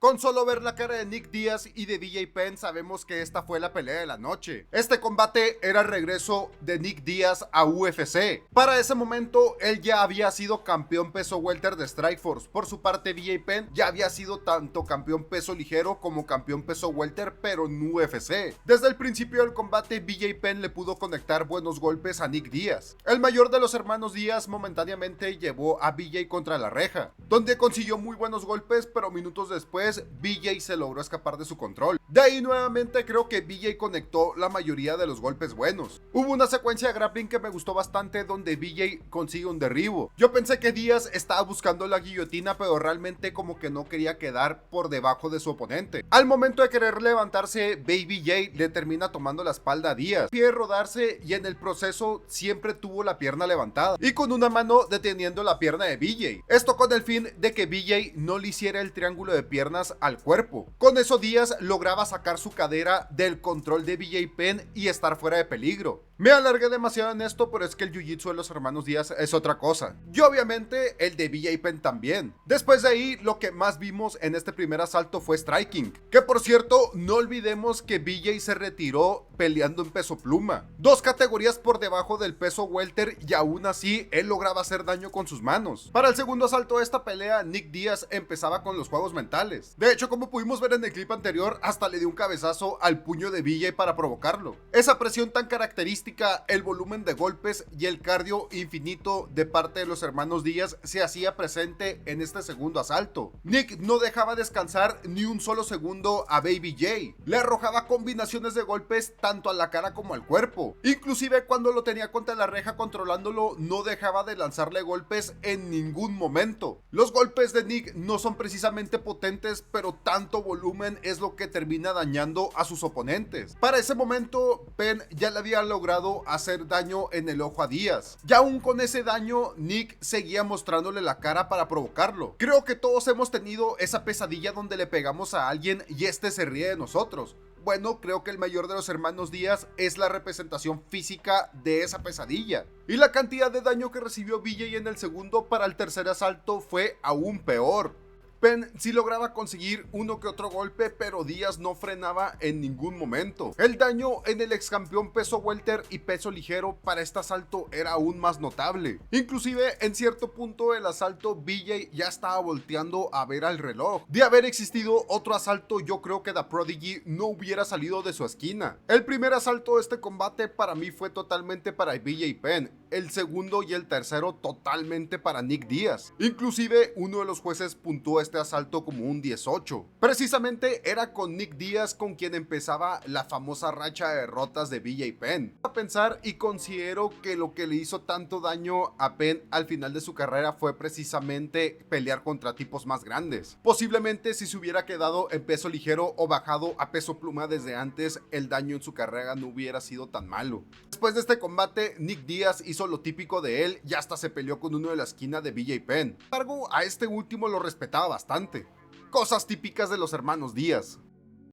Con solo ver la cara de Nick Diaz y de BJ Penn sabemos que esta fue la pelea de la noche. Este combate era el regreso de Nick Diaz a UFC. Para ese momento él ya había sido campeón peso welter de Strikeforce. Por su parte BJ Penn ya había sido tanto campeón peso ligero como campeón peso welter pero en UFC. Desde el principio del combate BJ Penn le pudo conectar buenos golpes a Nick Diaz. El mayor de los hermanos Diaz momentáneamente llevó a BJ contra la reja, donde consiguió muy buenos golpes, pero minutos después BJ se logró escapar de su control. De ahí nuevamente creo que BJ conectó la mayoría de los golpes buenos. Hubo una secuencia de grappling que me gustó bastante donde BJ consigue un derribo. Yo pensé que Diaz estaba buscando la guillotina, pero realmente como que no quería quedar por debajo de su oponente. Al momento de querer levantarse, Baby J le termina tomando la espalda a Diaz. Quiere rodarse y en el proceso siempre tuvo la pierna levantada y con una mano deteniendo la pierna de BJ. Esto con el fin de que BJ no le hiciera el triángulo de piernas al cuerpo. Con eso Diaz lograba sacar su cadera del control de BJ Penn y estar fuera de peligro. Me alargué demasiado en esto, pero es que el jiu-jitsu de los hermanos Díaz es otra cosa. Y obviamente el de BJ Penn también. Después de ahí, lo que más vimos en este primer asalto fue striking. Que por cierto, no olvidemos que BJ se retiró peleando en peso pluma. 2 categorías por debajo del peso welter y aún así él lograba hacer daño con sus manos. Para el segundo asalto de esta pelea, Nick Diaz empezaba con los juegos mentales. De hecho, como pudimos ver en el clip anterior, hasta le dio un cabezazo al puño de BJ para provocarlo. Esa presión tan característica, el volumen de golpes y el cardio infinito de parte de los hermanos Díaz se hacía presente en este segundo asalto. Nick no dejaba descansar ni un solo segundo a Baby J. Le arrojaba combinaciones de golpes tanto a la cara como al cuerpo. Inclusive cuando lo tenía contra la reja controlándolo, no dejaba de lanzarle golpes en ningún momento. Los golpes de Nick no son precisamente potentes, pero tanto volumen es lo que termina dañando a sus oponentes. Para ese momento, Penn ya le había logrado hacer daño en el ojo a Díaz. Y aún con ese daño, Nick seguía mostrándole la cara para provocarlo. Creo que todos hemos tenido esa pesadilla donde le pegamos a alguien y este se ríe de nosotros. Bueno, creo que el mayor de los hermanos Díaz es la representación física de esa pesadilla. Y la cantidad de daño que recibió BJ en el segundo para el tercer asalto fue aún peor. Penn sí lograba conseguir uno que otro golpe, pero Díaz no frenaba en ningún momento. El daño en el ex campeón peso welter y peso ligero para este asalto era aún más notable. Inclusive en cierto punto del asalto BJ ya estaba volteando a ver al reloj. De haber existido otro asalto, yo creo que The Prodigy no hubiera salido de su esquina. El primer asalto de este combate para mí fue totalmente para BJ Penn. El segundo y el tercero totalmente para Nick Diaz. Inclusive uno de los jueces puntuó este asalto como un 18. Precisamente era con Nick Diaz con quien empezaba la famosa racha de derrotas de BJ Penn. A pensar y considero que lo que le hizo tanto daño a Penn al final de su carrera fue precisamente pelear contra tipos más grandes. Posiblemente si se hubiera quedado en peso ligero o bajado a peso pluma desde antes, el daño en su carrera no hubiera sido tan malo. Después de este combate, Nick Diaz hizo lo típico de él y hasta se peleó con uno de la esquina de BJ Penn. Sin embargo, a este último lo respetaba bastante. Cosas típicas de los hermanos Díaz.